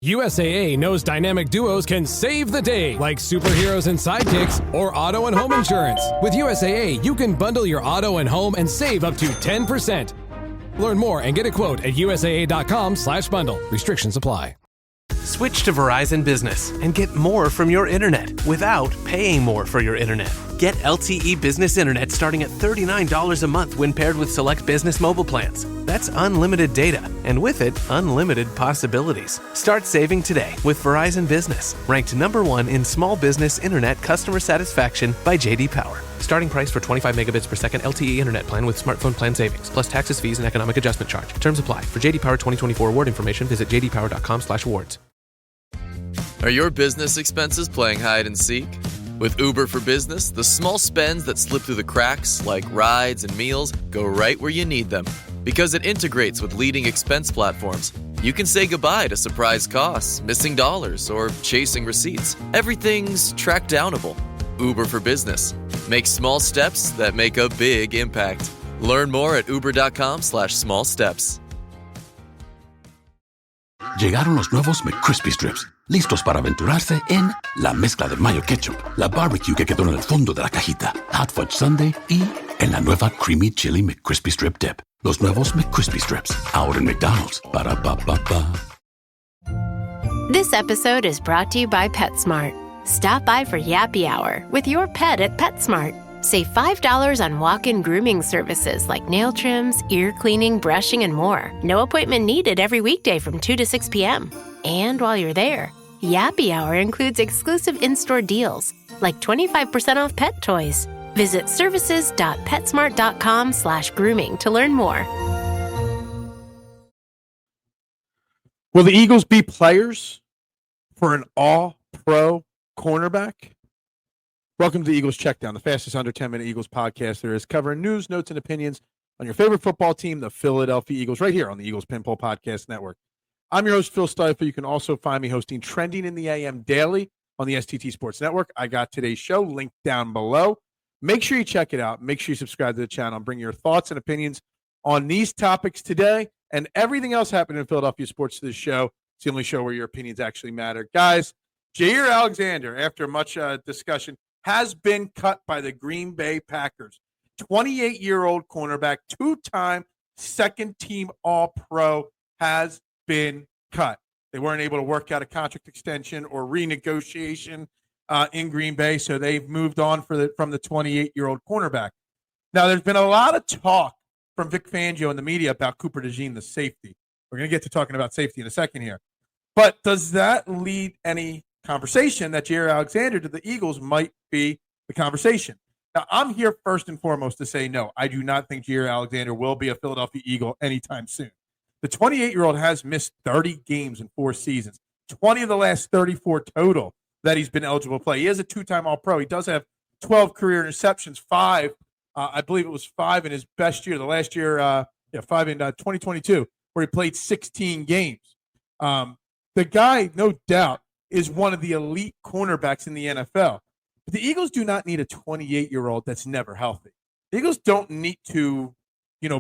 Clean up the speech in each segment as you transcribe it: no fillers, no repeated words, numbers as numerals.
USAA knows dynamic duos can save the day, like superheroes and sidekicks or auto and home insurance. With USAA, you can bundle your auto and home and save up to 10%. Learn more and get a quote at USAA.com/bundle. Restrictions apply. Switch to Verizon Business and get more from your internet without paying more for your internet. Get LTE Business Internet starting at $39 a month when paired with select business mobile plans. That's unlimited data, and with it, unlimited possibilities. Start saving today with Verizon Business, ranked #1 in small business internet customer satisfaction by J.D. Power. Starting price for 25 megabits per second LTE internet plan with smartphone plan savings, plus taxes, fees, and economic adjustment charge. Terms apply. For J.D. Power 2024 award information, visit jdpower.com/awards. Are your business expenses playing hide and seek? With Uber for Business, the small spends that slip through the cracks, like rides and meals, go right where you need them. Because it integrates with leading expense platforms, you can say goodbye to surprise costs, missing dollars, or chasing receipts. Everything's track-downable. Uber for Business. Make small steps that make a big impact. Learn more at uber.com/small steps. Llegaron los nuevos McCrispy Strips, listos para aventurarse en la mezcla de mayo ketchup, la barbecue que quedó en el fondo de la cajita, Hot Fudge Sundae y en la nueva Creamy Chili McCrispy Strip Dip. Los nuevos McCrispy Strips, ahora en McDonald's. Para pa pa pa. This episode is brought to you by PetSmart. Stop by for Yappy Hour with your pet at PetSmart. Save $5 on walk-in grooming services like nail trims, ear cleaning, brushing, and more. No appointment needed every weekday from 2 to 6 p.m. And while you're there, Yappy Hour includes exclusive in-store deals, like 25% off pet toys. Visit services.petsmart.com/grooming to learn more. Will the Eagles be players for an all-pro cornerback? Welcome to the Eagles Checkdown, the fastest under 10-minute Eagles podcast there is, covering news, notes, and opinions on your favorite football team, the Philadelphia Eagles, right here on the Eagles Pinball Podcast Network. I'm your host, Phil Stiefel. You can also find me hosting Trending in the AM daily on the STT Sports Network. I got today's show linked down below. Make sure you check it out. Make sure you subscribe to the channel and bring your thoughts and opinions on these topics today and everything else happening in Philadelphia sports to this show. It's the only show where your opinions actually matter. Guys, Jaire Alexander, after much discussion, has been cut by the Green Bay Packers. 28-year-old cornerback, two-time second-team All-Pro, has been cut. They weren't able to work out a contract extension or renegotiation in Green Bay, so they've moved on from the 28-year-old cornerback. Now, there's been a lot of talk from Vic Fangio and the media about Cooper DeJean, the safety. We're going to get to talking about safety in a second here. But does that lead any conversation that Jaire Alexander to the Eagles might be the conversation? Now, I'm here first and foremost to say no. I do not think Jaire Alexander will be a Philadelphia Eagle anytime soon. The 28-year-old has missed 30 games in 4 seasons, 20 of the last 34 total that he's been eligible to play. He is a two-time All-Pro. He does have 12 career interceptions, 5, I believe it was 5 in his best year, the last year, 5 in 2022, where he played 16 games. The guy, no doubt, is one of the elite cornerbacks in the NFL. But the Eagles do not need a 28-year-old that's never healthy. The Eagles don't need to,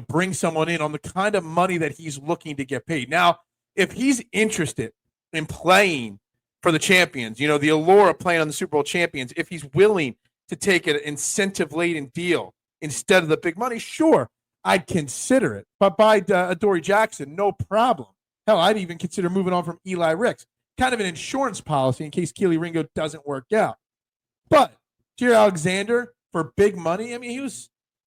bring someone in on the kind of money that he's looking to get paid. Now, if he's interested in playing for the champions, the allure of playing on the Super Bowl champions, if he's willing to take an incentive-laden deal instead of the big money, sure, I'd consider it. But by Adoree Jackson, no problem. Hell, I'd even consider moving on from Eli Ricks. Kind of an insurance policy in case Keely Ringo doesn't work out. But Jaire Alexander, for big money, I mean,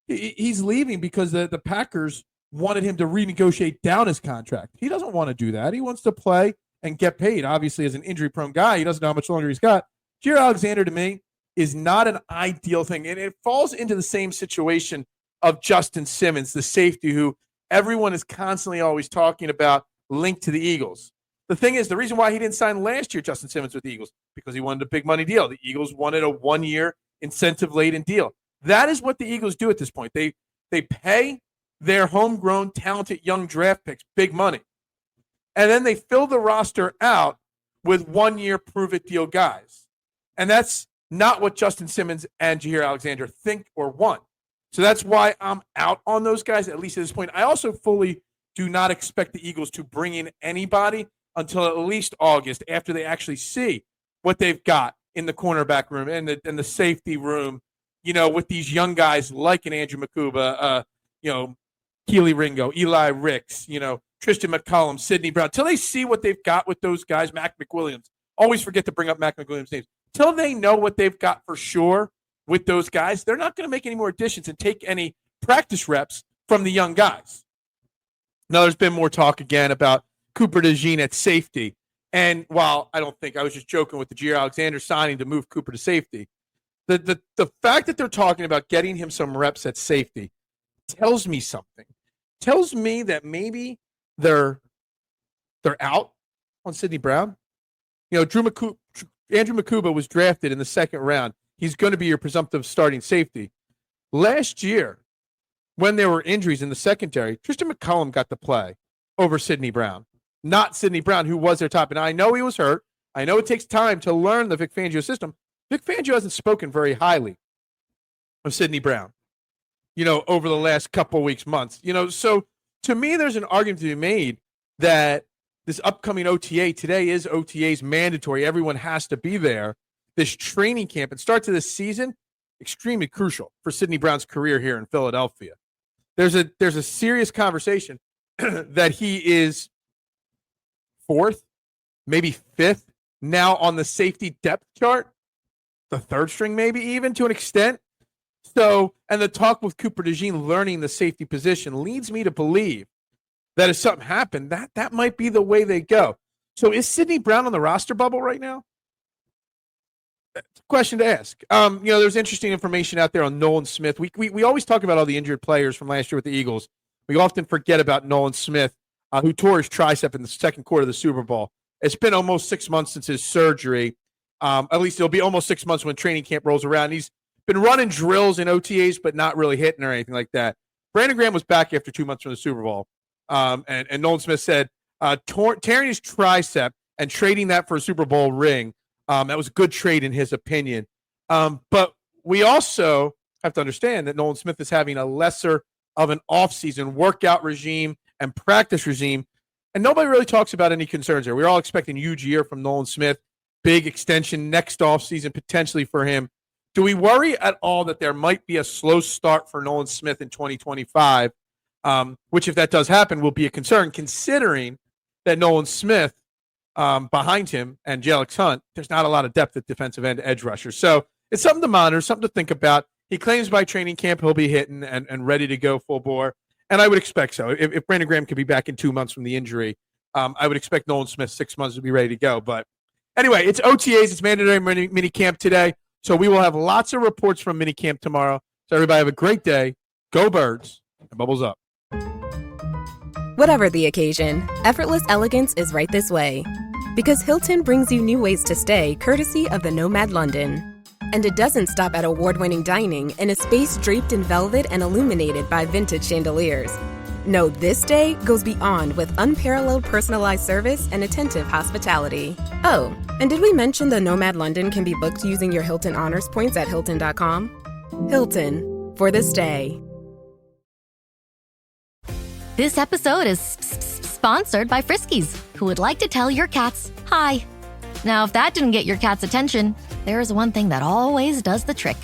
he's leaving because the Packers wanted him to renegotiate down his contract. He doesn't want to do that. He wants to play and get paid. Obviously, as an injury-prone guy, he doesn't know how much longer he's got. Jaire Alexander, to me, is not an ideal thing. And it falls into the same situation of Justin Simmons, the safety who everyone is constantly always talking about linked to the Eagles. The thing is, the reason why he didn't sign last year, Justin Simmons, with the Eagles, because he wanted a big money deal. The Eagles wanted a 1-year incentive-laden deal. That is what the Eagles do at this point. They pay their homegrown, talented young draft picks big money. And then they fill the roster out with 1-year prove-it deal guys. And that's not what Justin Simmons and Jaire Alexander think or want. So that's why I'm out on those guys, at least at this point. I also fully do not expect the Eagles to bring in anybody until at least August, after they actually see what they've got in the cornerback room and the safety room, with these young guys like an Andrew Makuba, Keely Ringo, Eli Ricks, Tristan McCollum, Sidney Brown, till they see what they've got with those guys, Mac McWilliams. Always forget to bring up Mac McWilliams' names. Till they know what they've got for sure with those guys, they're not going to make any more additions and take any practice reps from the young guys. Now, there's been more talk again about Cooper DeJean at safety. And while I was just joking with the Jaire Alexander signing to move Cooper to safety, the fact that they're talking about getting him some reps at safety tells me something. Tells me that maybe they're out on Sidney Brown. Andrew Makuba was drafted in the second round. He's going to be your presumptive starting safety. Last year, when there were injuries in the secondary, Tristan McCollum got to play over Sidney Brown. Not Sidney Brown, who was their top. And I know he was hurt. I know it takes time to learn the Vic Fangio system. Vic Fangio hasn't spoken very highly of Sidney Brown, over the last couple weeks, months. So to me, there's an argument to be made that this upcoming OTA, today is OTA's mandatory. Everyone has to be there. This training camp and start to this season, extremely crucial for Sidney Brown's career here in Philadelphia. There's a serious conversation that he is fourth, maybe fifth now on the safety depth chart, the third string maybe even to an extent. So, and the talk with Cooper DeJean learning the safety position leads me to believe that if something happened, that might be the way they go. So is Sidney Brown on the roster bubble right now? Question to ask. There's interesting information out there on Nolan Smith. We always talk about all the injured players from last year with the Eagles. We often forget about Nolan Smith, who tore his tricep in the second quarter of the Super Bowl. It's been almost 6 months since his surgery. At least it'll be almost 6 months when training camp rolls around. He's been running drills in OTAs, but not really hitting or anything like that. Brandon Graham was back after 2 months from the Super Bowl. And Nolan Smith said tearing his tricep and trading that for a Super Bowl ring, that was a good trade in his opinion. But we also have to understand that Nolan Smith is having a lesser of an offseason workout regime and practice regime, and nobody really talks about any concerns there. We're all expecting a huge year from Nolan Smith, big extension next offseason potentially for him. Do we worry at all that there might be a slow start for Nolan Smith in 2025, which if that does happen will be a concern considering that Nolan Smith behind him and Alex Hunt, there's not a lot of depth at defensive end edge rushers. So it's something to monitor, something to think about. He claims by training camp he'll be hitting and ready to go full bore. And I would expect so. If Brandon Graham could be back in 2 months from the injury, I would expect Nolan Smith 6 months to be ready to go. But anyway, it's OTAs. It's mandatory mini camp today. So we will have lots of reports from mini camp tomorrow. So everybody have a great day. Go Birds and bubbles up. Whatever the occasion, effortless elegance is right this way. Because Hilton brings you new ways to stay courtesy of the Nomad London. And it doesn't stop at award-winning dining in a space draped in velvet and illuminated by vintage chandeliers. No, this day goes beyond with unparalleled personalized service and attentive hospitality. Oh, and did we mention the Nomad London can be booked using your Hilton Honors points at Hilton.com? Hilton, for this day. This episode is sponsored by Friskies, who would like to tell your cats hi. Now, if that didn't get your cat's attention, there is one thing that always does the trick.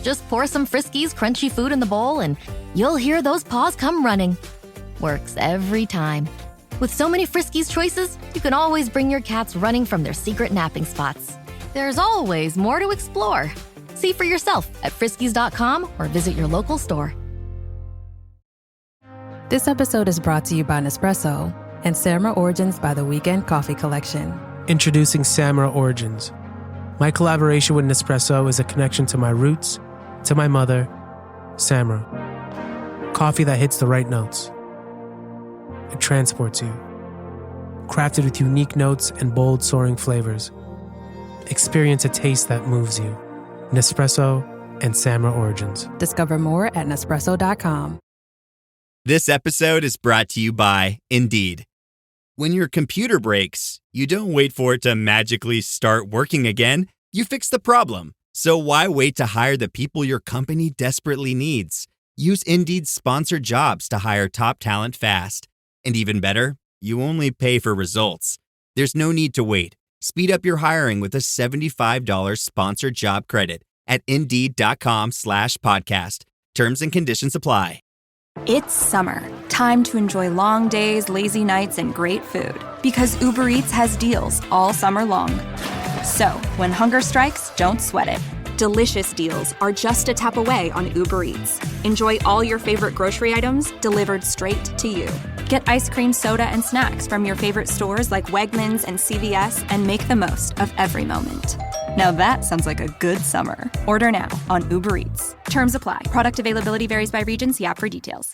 Just pour some Friskies crunchy food in the bowl and you'll hear those paws come running. Works every time. With so many Friskies choices, you can always bring your cats running from their secret napping spots. There's always more to explore. See for yourself at friskies.com or visit your local store. This episode is brought to you by Nespresso and Samra Origins by the Weekend Coffee Collection. Introducing Samra Origins. My collaboration with Nespresso is a connection to my roots, to my mother, Samra. Coffee that hits the right notes. It transports you. Crafted with unique notes and bold soaring flavors. Experience a taste that moves you. Nespresso and Samra Origins. Discover more at Nespresso.com. This episode is brought to you by Indeed. When your computer breaks, you don't wait for it to magically start working again. You fix the problem. So why wait to hire the people your company desperately needs? Use Indeed's sponsored jobs to hire top talent fast. And even better, you only pay for results. There's no need to wait. Speed up your hiring with a $75 sponsored job credit at Indeed.com/podcast. Terms and conditions apply. It's summer. Time to enjoy long days, lazy nights, and great food. Because Uber Eats has deals all summer long. So, when hunger strikes, don't sweat it. Delicious deals are just a tap away on Uber Eats. Enjoy all your favorite grocery items delivered straight to you. Get ice cream, soda, and snacks from your favorite stores like Wegmans and CVS and make the most of every moment. Now that sounds like a good summer. Order now on Uber Eats. Terms apply. Product availability varies by region. See app for details.